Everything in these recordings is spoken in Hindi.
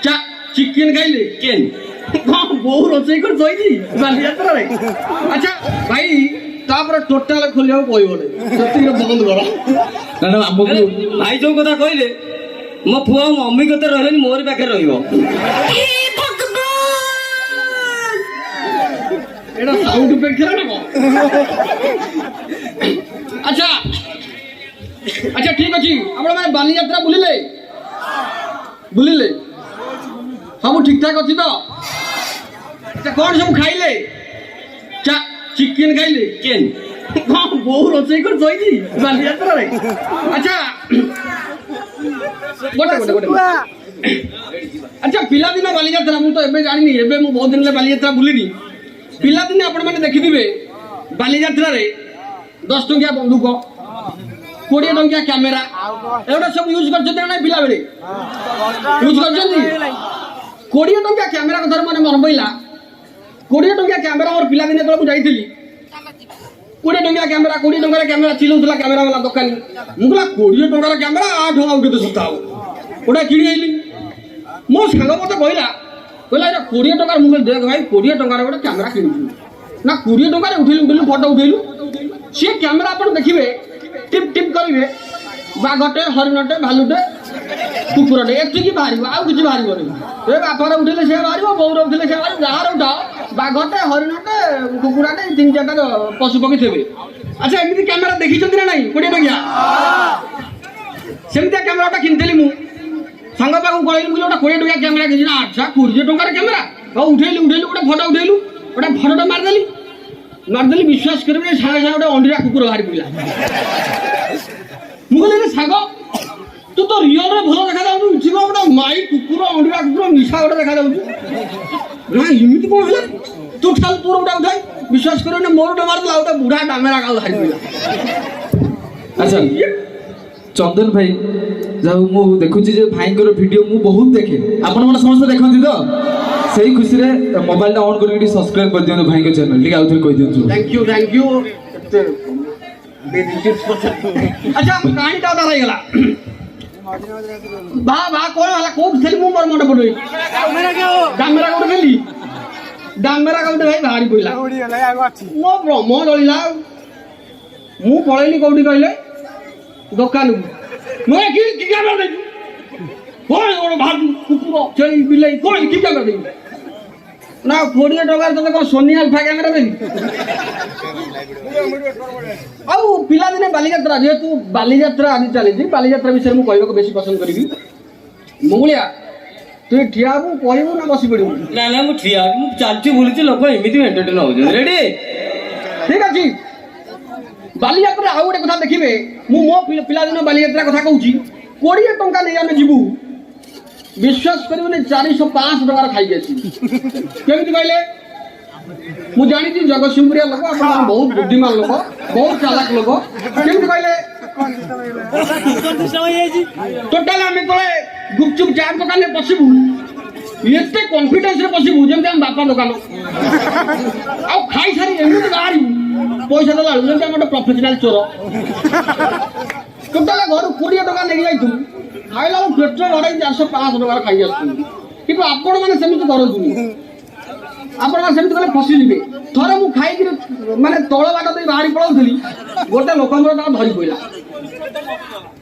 चिकेन खाइले केन बहु रोषेई कर थोइछि बालियात्रा रे अच्छा भाई तापर टोटल खोलिया कहबोले सती बंद करो ना ना हमको भाई जो कथा कहले मो पुआ मम्मी कते रहलेनी मोर पाखे रहिबो एटा साउंड इफेक्ट है ना अच्छा अच्छा ठीक अछि आपण माने बालियात्रा बुलिले सब ठीक ठाक अच्छी तो अच्छा कौन सब खाइले चिकेन खाइले केन बहु रोषेई कर थोइछि बालियात्रा रे अच्छा गोटे अच्छा पिला दिन बालियात्रा मु तो एबे जानिनी एबे मु बहुत दिन ले बालियात्रा बुलिनी पिला दिन आपण माने देखिथिबे बालियात्रा रे 10 टंकिया बंदूक 20 टंकिया कैमेरा एटा सब यूज करछते ना पिला बेले यूज करछନ୍ତି 20 टंकिया कैमेरा कथार माने मन पइला 20 टंकिया कैमेरा और पिला दिने तळकु जाईथिली 20 टंकिया कैमेरा चिलौथला कैमेरा वाला दुकान मुगला 20 टंकार कैमेरा 8 टंका उठे सस्ता हो ओटा किणी आइली मो संग मते कहला एटा 20 टंकार मुगल देख भाई 20 टंकार गोटे कैमेरा किणी ना 20 टंकार उठेलु फोटो उठेलु से कैमेरा आपण देखिबे टिप टिप करिवे बाघटे हरिणटे भालुटे कुकुरटे एतिकी बाहरिबो आउ किछि बाहरिबो ए बापार उठेले से बाहरिबो बौर उठेले से बाहरिबो जहार उठाओ बाघटे हरिणटे कुकुराटे 3-4टा पशु पक्षी थेबे अच्छा एमिति कैमेरा देखिछन्ती ना नाही 20 टंकिया सेमितिया कैमेराटा किनथेली मु संग पाखु गळैली मु ओटा 20 टंकिया कैमेरा किछि ना अच्छा 20 टंकार कैमेरा ओ उठेली ओटा फोटो उठेलु ओटा फोटोटा मारदेली विश्वास करबे सागे सागे ओटा अंडीरा कुकुर बाहरि पइला मु कहले साग तू तो रियल रे भलो देखा जाउ छि ओटा माई कुकुर अंडीरा कुकुर मिसा ओटा देखा जाउ ना इमिति कोन हला तू खाल तोर ओटा उठाई विश्वास करो ना मोर ओटा मारला ओटा बुढ़ा डामेरा का बाहरि पइला अच्छा चंदन भाई जाऊ मु देखुची जे भाईଙ୍କର वीडियो मु बहुत देखे आपण मन समस्त देखंती तो सही खुशी रे मोबाइल टा ऑन करके सब्सक्राइब कर दियो भाई के चैनल ठीक आउथर कह दियो थैंक यू अच्छा कहानी टा रही गला बा कोन वाला कोक थेली मु मोर मोटे पडोई डामेरा कोड खेली डामेरा कोड भाई भारी पइला मो ब्रह्म जळिला मु पळैली कोडी कहले दुकान मैं की कैमरा दे कोई और भाग कुकुर चली बिलाई कोई की कैमरा दे ना 20 टका तने को सोनी अल्फा कैमरा दे आउ पिला दिने बालियात्रा जेतु बालियात्रा आदि चली जी बालियात्रा विषय मु कहबो बेसी पसंद करबी मंगुलिया तू ठियाबू कहबू ना बसी पड़िबू ना ना मु ठिया मु चालची बुलिची लोक एमिति एंटरटेन हो जे रेडी ठीक अछि बालियात्रा आउ गोटे कथा देखिबे मु मो पिला दिन बालियात्रा कथा कहूची 20 टंका नै आमे जीवू विश्वास करबे 405 टका खाइ गेसी केमिति कहले मु जानि छी जगतसिंहपुरिया लोक आपण बहुत बुद्धिमान लोक बहुत चालाक लोक केमिति कहले टोटल आमे तळे गुपचुप चाट दुकान में पसिबू एते कॉन्फिडेंस रे पसिबू जेम हम बापा दुकान आ खाइ सारी एमिति बाहरी पैसा दला जेम हम प्रोफेशनल चोर टोटल घर 20 टका नै जाइतु खाइला पेट्रोल अड़ाई 405 टका खाइ आसु किंतु आपण माने सेमिति करथुनी आपण माने सेमिति कले फसी जिवे थरे मु खाइ कि माने तळ बाट दे बाहरी पळौथली गोटे लोक हमर ता धरि पइला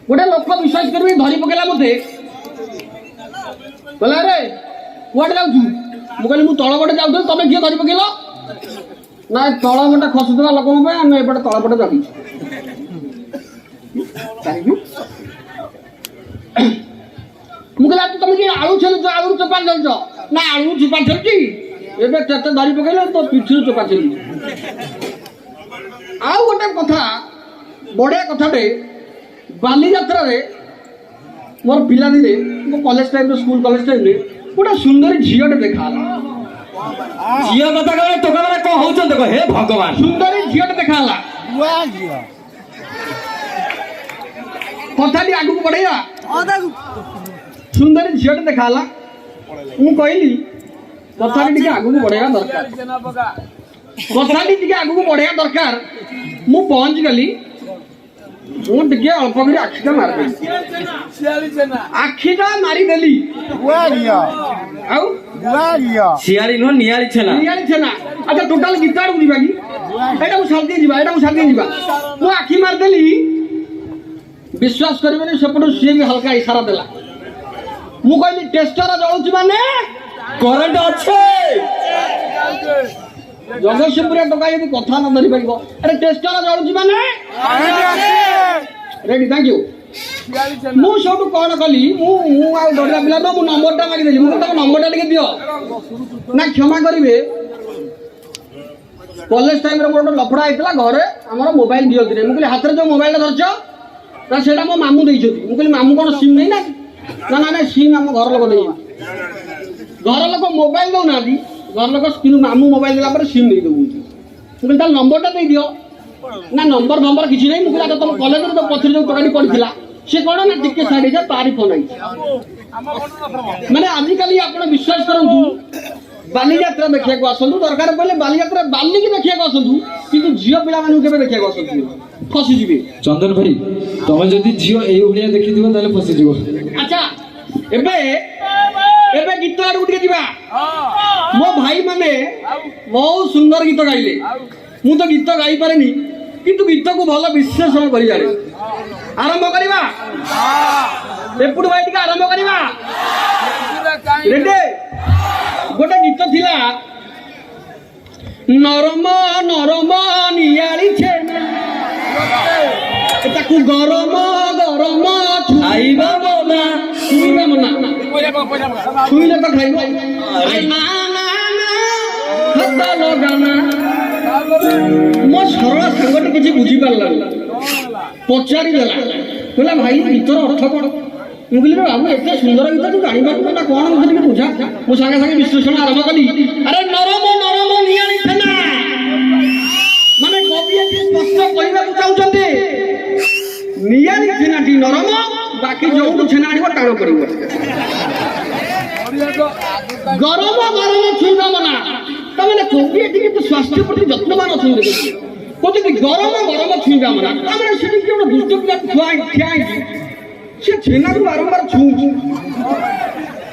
गोटे लोक विश्वास करबी धरि पकेला मते बोला रे कुआडे जाउछु मु कहली मु तळ बाट जाउथल तमे किए धरि पकेला ना तळ बाट खसुतला लोक पे हम एपटे तळ बाट जाबी मुगला तुम कि आलू छल आलू चपा दल ना आलू चपा छलकी एबे तते धरि पकेले तो पिछु चपा छली आउ गोटे कथा बड़े कथाटे बाली यात्रा रे मोर पिला दिने मो college time school college time रे गोटे सुंदरी झियोटे देखाला झियो कथा कहले तो कहले को होचन देखो हे भगवान सुंदरी झियोटे देखाला वाह झियो कथाटी आगु बढ़ेगा सुंदरी झियोटे देखाला मु कहली कथाटी टिके आगु बढ़ेगा दरकार कथाटी टिके आगु बढ़ेगा दरकार मु पहुंच गली ମୁଁ ଟିକେ ଅଳ୍ପ କରି ଆଖିଟା ମାରିଦେଲି ଆଖିଟା ମାରିଦେଲି ଆଉ ଶିଆଳି ନୁହଁ ନିଆଳି ଛେନା ନିଆଳି ଛେନା ଆଚ୍ଛା ଟୋଟାଲ ଗୀତ ଆଡକୁ ଯିବା କି ଏଇଟାକୁ ଛାଡ଼ି ଯିବା ଏଇଟାକୁ ଛାଡ଼ି ଯିବା ମୁଁ ଆଖି ମାରିଦେଲି ବିଶ୍ୱାସ କରିବେନି ସେପଟୁ ସିଏ ବି ହାଲକା ଇସାରା ଦେଲା ମୁଁ କହିଲି ଟେଷ୍ଟର ଜଳୁଛି ମାନେ କରେଣ୍ଟ ଅଛି ଜଗତସିଂହପୁରିଆ ଟୋକା ଯଦି କଥା ନ ଧରିପାରିବ ଆରେ ଟେଷ୍ଟର ଜଳୁଛି ମାନେ ରେଡି ଥ୍ୟାଙ୍କ ୟୁ ମୁଁ ସବୁଠୁ କ'ଣ କଲି ମୁଁ ଆଉ ଡରିଲା ପିଲା ତ ମୁଁ ନମ୍ବରଟା ମାଗିଦେଲି ମୁଁ ତମ ନମ୍ବରଟା ଟିକେ ଦିଅ ନା କ୍ଷମା କରିବେ କଲେଜ ଟାଇମରେ ମୋର ଗୋଟେ ଲଫଡ଼ା ହେଇଥିଲା ଘରେ ଆମର ମୋବାଇଲ ଦିଅନ୍ତିନି ମୁଁ କହିଲି ହାତରେ ଯେଉଁ ମୋବାଇଲଟା ଧରିଛ ନା ସେଇଟା ମୋ ମାମୁଁ ଦେଇଛନ୍ତି ମୁଁ କହିଲି ମାମୁଁ କ'ଣ ସିମ୍ ନେଇନାହାନ୍ତି ନା ନା ନା ସିମ୍ ଆମ ଘର ଲୋକ ଦେଇଛନ୍ତି ଘର ଲୋକ ମୋବାଇଲ ଦେଉନାହାନ୍ତି ଘର ଲୋକ କିନ୍ତୁ ମାମୁଁ ମୋବାଇଲ ଦେଲା ପରେ ସିମ୍ ଦେଇ ଦେଉଛନ୍ତି ମୁଁ କହିଲି ତାହେଲେ ନମ୍ବରଟା ଦେଇଦିଅ ନା ନମ୍ବର ଫମ୍ବର କିଛି ନାହିଁ ମୁଁ କହିଲି ତମ କଲେଜରେ ତ ପଛରେ ଯେଉଁ ଟୋକାଟି ପଡ଼ିଥିଲା ସେ କ'ଣ ନା ଟିକେ ସାଇଡ୍ ହେଇଯା ତାରି ଫୋନ୍ ଆଇଛି ମାନେ ଆଜିକାଲି ଆପଣ ବିଶ୍ୱାସ କରନ୍ତୁ ବାଲିଯାତ୍ରା ଦେଖିବାକୁ ଆସନ୍ତୁ ଦରକାର ପଡ଼ିଲେ ବାଲିଯାତ୍ରା ବାଲିକି ଦେଖିବାକୁ ଆସନ୍ତୁ କିନ୍ତୁ ଝିଅ ପିଲାମାନଙ୍କୁ କେବେ ଦେଖିବାକୁ ଆସନ୍ତୁ ଫସିଯିବେ ଚନ୍ଦନ ଭାଇ ତମେ ଯଦି ଝିଅ ଏଇଭଳିଆ ଦେଖିଥିବ ତାହେଲେ ଫସିଯିବ ଆଚ୍ଛା ଏବେ ଏବେ ଗୀତ ଆଡକୁ ଟିକେ ଯିବା ମୋ ଭାଇ ମାନେ ବହୁତ ସୁନ୍ଦର ଗୀତ ଗାଇଲେ ମୁଁ ତ ଗୀତ ଗାଇପାରେନି କିନ୍ତୁ ଗୀତକୁ ଭଲ ବିଶ୍ଳେଷଣ କରି ଜାଣେ ଆରମ୍ଭ କରିବା ଏପଟୁ ଭାଇ ଟିକେ ଆରମ୍ଭ କରିବା ରେଡି ଗୋଟେ ଗୀତ ଥିଲା ନରମ ନରମ ନିଆଳି ଛେନା ତାକୁ ଗରମ ଗରମ ଖାଇବା ମନା ଛୁଇଁବା ମନା ଛୁଇଁଲେ ତ ଖାଇବ ନା ନା ନା ହାତ ଲଗାନା ମୋ ସରଳ ସାଙ୍ଗଟି କିଛି ବୁଝିପାରିଲାନି ପଚାରିଦେଲା କହିଲା ଭାଇ ଗୀତର ଅର୍ଥ କ'ଣ ମୁଁ କହିଲି ବାବୁ ଏତେ ସୁନ୍ଦର ଗୀତ ତୁ ଜାଣିପାରୁଛୁ ନା କ'ଣ ମୋତେ ଟିକେ ବୁଝା ମୁଁ ସାଙ୍ଗେ ସାଙ୍ଗେ ବିଶ୍ଳେଷଣ ଆରମ୍ଭ କଲି ଆରେ ନରମ ନରମ ନିଆଳି ଛେନା ମାନେ କବି ଏଠି ସ୍ପଷ୍ଟ କହିବାକୁ ଚାହୁଁଛନ୍ତି ନିଆଳି ଛେନାଟି ନରମ ବାକି ଯୋଉଠୁ ଛେନା ଆଣିବ ଟାଣ ପଡ଼ିବ ଗରମ ଗରମ ଛୁଇଁବା ମନା ତାମାନେ କବି ଏଠି କିନ୍ତୁ ସ୍ୱାସ୍ଥ୍ୟ ପ୍ରତି ଯତ୍ନବାନ ଅଛନ୍ତି କହୁଛନ୍ତି ଗରମ ଗରମ ଛୁଇଁବା ମନା ତାମାନେ ସେଠି କିଏ ଗୋଟେ ଦୁଷ୍ଟ ପିଲା ଠିଆ ହେଇଛି ସେ ଛେନାକୁ ବାରମ୍ବାର ଛୁଉଁଛି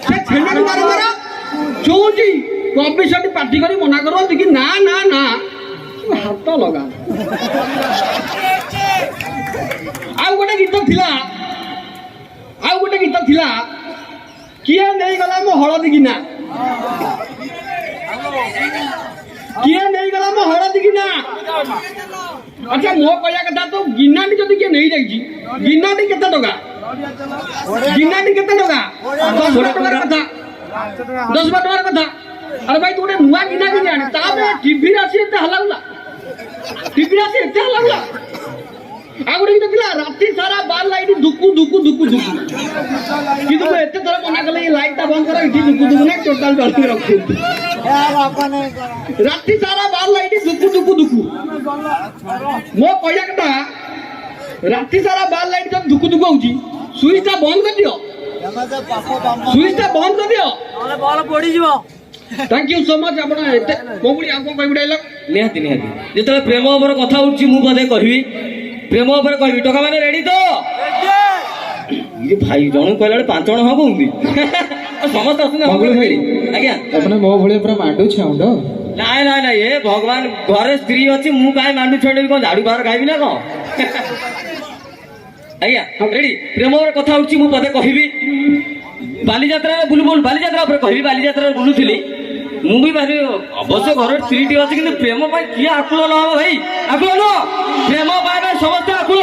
ସେ ଛେନାକୁ ବାରମ୍ବାର ଛୁଉଁଛି କବି ସେଠି ପାଟି କରି ମନା କରନ୍ତି କି ନା ନା ନା ହାତ ଲଗା ଆଉ ଗୋଟେ ଗୀତ ଥିଲା କିଏ ନେଇଗଲା ମୋ ହଳଦୀ ଗିନା କିଏ ନେଇଗଲା ମୋ ହଳଦୀ ଗିନା ଆଚ୍ଛା ମୋ କହିବା କଥା ତ ଗିନାଟି ଯଦି କିଏ ନେଇଯାଇଛି ଗିନାଟି କେତେ ଟଙ୍କା ଗିନାଟି କେତେ ଟଙ୍କା 10 ଟଙ୍କାର କଥା 10 ଟଙ୍କାର କଥା ଆରେ ଭାଇ ତୁ ଗୋଟେ ନୂଆ ଗିନା କିଣି ଆଣି ତାପରେ ଟିଭିରେ ଆସି ଏତେ ହଲାଉଲା ଆଉ ଗୋଟେ ଗୀତ ଥିଲା ରାତି ସାରା ବାର ଲାଇଟ୍ ଦୁକୁ ଦୁକୁ ଦୁକୁ ଦୁକୁ କିନ୍ତୁ ମୁଁ ଏତେ ଥର ମନା କଲେ ଏଇ ଲାଇଟ୍ଟା ବନ୍ଦ କର ଏଠି ଦୁକୁ ଦୁକୁ ନାହିଁ ଟୋଟାଲ ଜଳିକି ରଖୁ ରାତି ସାରା ବାର ଲାଇଟ୍ ଦୁକୁ ଦୁକୁ ଦୁକୁ ମୋ କହିବା କଥା ରାତି ସାରା ବାର ଲାଇଟ୍ ଯଦି ଦୁକୁ ଦୁକୁ ହଉଛି ସୁଇଚଟା ବନ୍ଦ କରିଦିଅ ପଡ଼ିଯିବ थैंक यू सो मच आपण एते कोबुली आ कोन कहबी डायलॉग निहाती निहाती जेतले प्रेम ऊपर कथा उठी मु बदे कहबी प्रेम ऊपर कहबी टका माने रेडी तो ये भाई जण कहला 5 जण हो कोंदी समस्त असने हो भाई आज्ञा अपने मो भळे पूरा माडू छाउंड नाय नाय नाय ए भगवान घरे स्त्री अछि मु काहे मांडू छोड़े को झाड़ू बाहर खाइबी ना को आज्ञा रेडी प्रेम ऊपर कथा उठी मु बदे कहबी बालीजात्रा बुलबुल बालीजात्रा ऊपर कहबी बालीजात्रा बुलुथिली मु भी भारी अवश्य घर स्त्रीटी अच्छी कि प्रेम किए आकुल न हम भाई आकुल न प्रेम पाए समस्त आकुल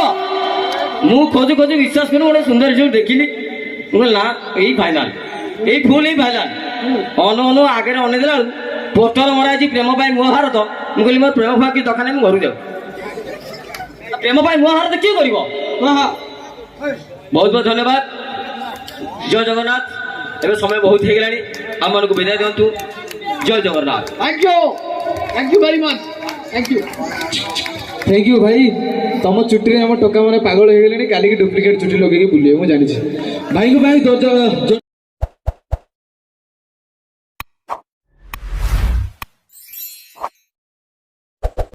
मु खोजु खोजु विश्वास कर गोटे सुंदर झील देखिली ना यही फाइनाल यही फुल यही फाइनाल अनु अनु आगे अनेदेला पोस्टर मरा प्रेम पाई महाभारत मुझे कहली मोर प्रेम भाग कि दरकार नहीं घर जाऊ प्रेम पाई महाभारत किए कर बहुत बहुत धन्यवाद जय जगन्नाथ एवं समय बहुत हो गलानी आम मान को विदाय दिंतु जय Jagannath thank you very much thank you भाई तुम चुट्टी आम टोका मैंने पागल हो गले काली डुप्लिकेट चुट्टी लगे बुले मुझे जानी भाई को भाई